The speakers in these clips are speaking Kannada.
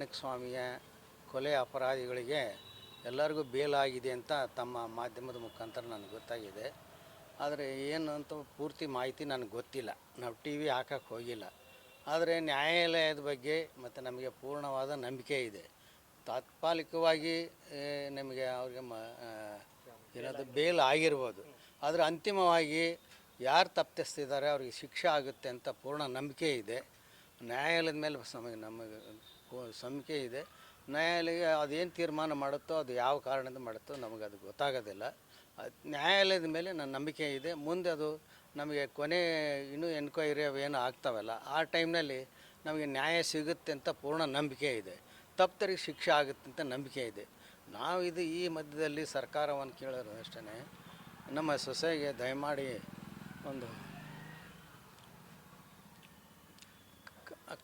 ಸ್ವಾಮಿಯ ಕೊಲೆ ಅಪರಾಧಿಗಳಿಗೆ ಎಲ್ಲರಿಗೂ ಬೇಲಾಗಿದೆ ಅಂತ ತಮ್ಮ ಮಾಧ್ಯಮದ ಮುಖಾಂತರ ನನಗೆ ಗೊತ್ತಾಗಿದೆ. ಆದರೆ ಏನು ಅಂತ ಪೂರ್ತಿ ಮಾಹಿತಿ ನನಗೆ ಗೊತ್ತಿಲ್ಲ. ನಾವು ಟಿ ವಿ ಹಾಕಕ್ಕೆ ಹೋಗಿಲ್ಲ. ಆದರೆ ನ್ಯಾಯಾಲಯದ ಬಗ್ಗೆ ಮತ್ತು ನಮಗೆ ಪೂರ್ಣವಾದ ನಂಬಿಕೆ ಇದೆ. ತಾತ್ಕಾಲಿಕವಾಗಿ ನಮಗೆ ಅವ್ರಿಗೆ ಏನಾದರೂ ಬೇಲ್ ಆಗಿರ್ಬೋದು. ಆದರೆ ಅಂತಿಮವಾಗಿ ಯಾರು ತಪ್ಪಿಸ್ತಿದ್ದಾರೆ ಅವ್ರಿಗೆ ಶಿಕ್ಷೆ ಆಗುತ್ತೆ ಅಂತ ಪೂರ್ಣ ನಂಬಿಕೆ ಇದೆ. ನ್ಯಾಯಾಲಯದ ಮೇಲೆ ನಮಗೆ ನಂಬಿಕೆ ಇದೆ. ನ್ಯಾಯಾಲಯ ಅದೇನು ತೀರ್ಮಾನ ಮಾಡುತ್ತೋ ಅದು ಯಾವ ಕಾರಣದಿಂದ ಮಾಡುತ್ತೋ ನಮಗೆ ಅದು ಗೊತ್ತಾಗೋದಿಲ್ಲ. ನ್ಯಾಯಾಲಯದ ಮೇಲೆ ನನ್ನ ನಂಬಿಕೆ ಇದೆ. ಮುಂದೆ ಅದು ನಮಗೆ ಕೊನೆ ಇನ್ನೂ ಎನ್ಕ್ವೈರಿ ಅವೇನು ಆಗ್ತಾವಲ್ಲ ಆ ಟೈಮ್ನಲ್ಲಿ ನಮಗೆ ನ್ಯಾಯ ಸಿಗುತ್ತೆ ಅಂತ ಪೂರ್ಣ ನಂಬಿಕೆ ಇದೆ. ತಪ್ಪಿತರಿಗೆ ಶಿಕ್ಷೆ ಆಗುತ್ತೆ ಅಂತ ನಂಬಿಕೆ ಇದೆ. ನಾವು ಈ ಮಧ್ಯದಲ್ಲಿ ಸರ್ಕಾರವನ್ನು ಕೇಳೋದು ಅಷ್ಟೇ, ನಮ್ಮ ಸೊಸೆಗೆ ದಯಮಾಡಿ ಒಂದು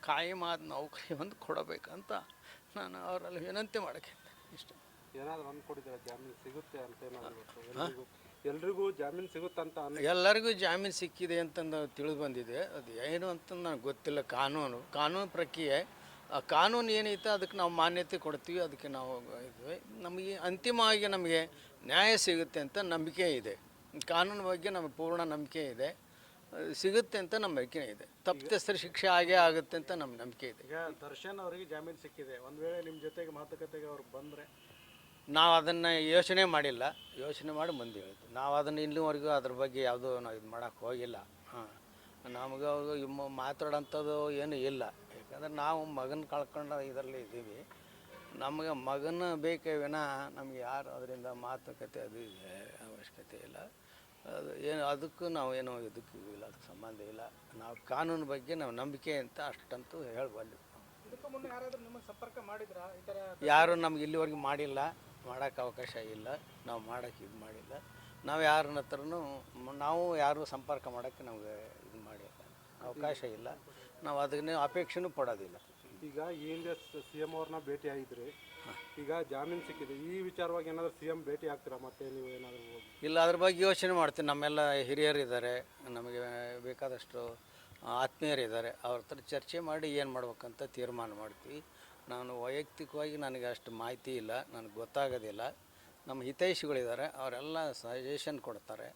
ಕಾಯಮಾದ ನೌಕರಿ ಒಂದು ಕೊಡಬೇಕಂತ ನಾನು ಅವರಲ್ಲಿ ವಿನಂತಿ ಮಾಡೋಕ್ಕೆ ಇಷ್ಟ. ಏನಾದರೂ ಅಂದ್ಕೊಡಿದ್ರೆ ಜಾಮೀನು ಸಿಗುತ್ತೆ ಅಂತ ಎಲ್ರಿಗೂ ಜಾಮೀನು ಸಿಗುತ್ತಂತ ಎಲ್ಲರಿಗೂ ಜಾಮೀನು ಸಿಕ್ಕಿದೆ ಅಂತಂದು ತಿಳಿದು ಬಂದಿದೆ. ಅದು ಏನು ಅಂತ ನನಗೆ ಗೊತ್ತಿಲ್ಲ. ಕಾನೂನು ಪ್ರಕ್ರಿಯೆ, ಆ ಕಾನೂನು ಏನೈತೆ ಅದಕ್ಕೆ ನಾವು ಮಾನ್ಯತೆ ಕೊಡ್ತೀವಿ. ಅದಕ್ಕೆ ನಾವು ನಮಗೆ ಅಂತಿಮವಾಗಿ ನಮಗೆ ನ್ಯಾಯ ಸಿಗುತ್ತೆ ಅಂತ ನಂಬಿಕೆ ಇದೆ. ಕಾನೂನು ಬಗ್ಗೆ ನಮಗೆ ಪೂರ್ಣ ನಂಬಿಕೆ ಇದೆ. ಸಿಗುತ್ತೆ ಅಂತ ನಮ್ಮ ನಂಬಿಕೆ ಇದೆ. ತಪ್ಪಿತಸ್ಥರ ಶಿಕ್ಷೆ ಆಗೇ ಆಗುತ್ತೆ ಅಂತ ನಮ್ಮ ನಂಬಿಕೆ ಇದೆ. ಈಗ ದರ್ಶನ್ ಅವರಿಗೆ ಜಾಮೀನು ಸಿಕ್ಕಿದೆ. ಒಂದು ವೇಳೆ ನಿಮ್ಮ ಜೊತೆಗೆ ಮಾತುಕತೆಗೆ ಅವ್ರು ಬಂದರೆ ನಾವು ಅದನ್ನು ಯೋಚನೆ ಮಾಡಿಲ್ಲ. ಯೋಚನೆ ಮಾಡಿ ಮುಂದೆ ಹೇಳಿದ್ವಿ. ನಾವು ಅದನ್ನು ಇಲ್ಲಿವರೆಗೂ ಅದ್ರ ಬಗ್ಗೆ ಯಾವುದೂ ನಾವು ಇದು ಮಾಡೋಕ್ಕೆ ಹೋಗಿಲ್ಲ. ನಮಗೆ ಮಾತಾಡೋಂಥದ್ದು ಏನೂ ಇಲ್ಲ. ಯಾಕಂದರೆ ನಾವು ಮಗನ ಕಳ್ಕೊಂಡು ಇದರಲ್ಲಿ ಇದ್ದೀವಿ. ನಮಗೆ ಮಗನ ಬೇಕೇ ವಿನಃ ನಮಗೆ ಯಾರು ಅದರಿಂದ ಮಾತುಕತೆ ಅದು ಅವಶ್ಯಕತೆ ಇಲ್ಲ. ಅದು ಏನು ಅದಕ್ಕೂ ನಾವು ಏನೋ ಇದಕ್ಕೂ ಇಲ್ಲ, ಅದಕ್ಕೆ ಸಂಬಂಧ ಇಲ್ಲ. ನಾವು ಕಾನೂನು ಬಗ್ಗೆ ನಾವು ನಂಬಿಕೆ ಅಂತ ಅಷ್ಟಂತೂ ಹೇಳಬಲ್ಲ. ಸಂಪರ್ಕ ಮಾಡಿದ್ರಾ? ಯಾರು ನಮ್ಗೆ ಇಲ್ಲಿವರೆಗೂ ಮಾಡಿಲ್ಲ, ಮಾಡೋಕ್ಕೆ ಅವಕಾಶ ಇಲ್ಲ. ನಾವು ಮಾಡೋಕ್ಕೆ ಇದು ಮಾಡಿಲ್ಲ. ನಾವು ಯಾರನ್ನ ಹತ್ರನೂ ನಾವು ಯಾರು ಸಂಪರ್ಕ ಮಾಡೋಕ್ಕೆ ನಮಗೆ ಇದು ಮಾಡಿಲ್ಲ, ಅವಕಾಶ ಇಲ್ಲ. ನಾವು ಅದನ್ನೇ ಅಪೇಕ್ಷೆನೂ ಪಡೋದಿಲ್ಲ. ಈಗ ಈ ಹಿಂದೆ ಸಿ ಎಮ್ ಅವ್ರನ್ನ ಭೇಟಿ ಆಗಿದ್ರಿ, ಈಗ ಜಾಮೀನು ಸಿಕ್ಕಿದೆ. ಈ ವಿಚಾರವಾಗಿ ಏನಾದರೂ ಸಿ ಎಮ್ ಭೇಟಿ ಆಗ್ತೀರಾ ಮತ್ತೆ ನೀವು ಏನಾದರೂ? ಇಲ್ಲ, ಅದ್ರ ಬಗ್ಗೆ ಯೋಚನೆ ಮಾಡ್ತೀನಿ. ನಮ್ಮೆಲ್ಲ ಹಿರಿಯರಿದ್ದಾರೆ, ನಮಗೆ ಬೇಕಾದಷ್ಟು ಆತ್ಮೀಯರಿದ್ದಾರೆ. ಅವ್ರ ಹತ್ರ ಚರ್ಚೆ ಮಾಡಿ ಏನು ಮಾಡ್ಬೇಕಂತ ತೀರ್ಮಾನ ಮಾಡ್ತೀವಿ. ನಾನು ವೈಯಕ್ತಿಕವಾಗಿ ನನಗೆ ಅಷ್ಟು ಮಾಹಿತಿ ಇಲ್ಲ, ನನಗೆ ಗೊತ್ತಾಗೋದಿಲ್ಲ. ನಮ್ಮ ಹಿತೈಷಿಗಳಿದ್ದಾರೆ, ಅವರೆಲ್ಲ ಸಜೆಷನ್ ಕೊಡ್ತಾರೆ.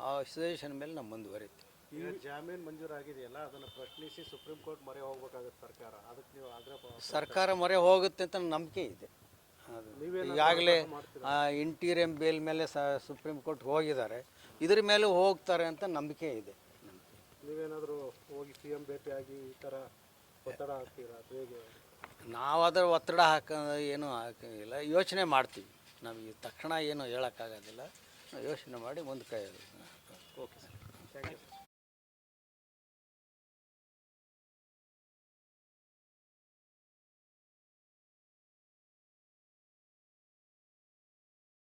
ಆ ಸಜೆಷನ್ ಮೇಲೆ ನಾವು ಮುಂದುವರಿತೀವಿ. ಈಗ ಜಾಮೀನು ಮಂಜೂರಾಗಿದೆಯಲ್ಲ, ಅದನ್ನು ಪ್ರಶ್ನಿಸಿ ಸುಪ್ರೀಂ ಕೋರ್ಟ್ ಮೊರೆ ಹೋಗ್ಬೇಕಾಗುತ್ತೆ ಸರ್ಕಾರ. ಅದಕ್ಕೆ ನೀವು ಆಗ್ರಹ ಸರ್ಕಾರ ಮೊರೆ ಹೋಗುತ್ತೆ ಅಂತ ನಂಬಿಕೆ ಇದೆ. ಅದು ಈಗಾಗಲೇ ಇಂಟೀರಿಯಂ ಬೇಲ್ ಮೇಲೆ ಸುಪ್ರೀಂ ಕೋರ್ಟ್ ಹೋಗಿದ್ದಾರೆ. ಇದ್ರ ಮೇಲೆ ಹೋಗ್ತಾರೆ ಅಂತ ನಂಬಿಕೆ ಇದೆ. ನೀವೇನಾದರೂ ಹೋಗಿ ಸಿ ಎಮ್ ಭೇಟಿಯಾಗಿ ಈ ಥರ ಒತ್ತಡ ಹಾಕ್ತೀರಾ? ಹೇಗೆ? ನಾವು ಅದರ ಒತ್ತಡ ಏನೂ ಹಾಕೋಂಗಿಲ್ಲ, ಯೋಚನೆ ಮಾಡ್ತೀವಿ. ನಮಗೆ ತಕ್ಷಣ ಏನು ಹೇಳೋಕ್ಕಾಗೋದಿಲ್ಲ. ಯೋಚನೆ ಮಾಡಿ ಮುಂದೆ ಕೈ. Okay sir, thank you.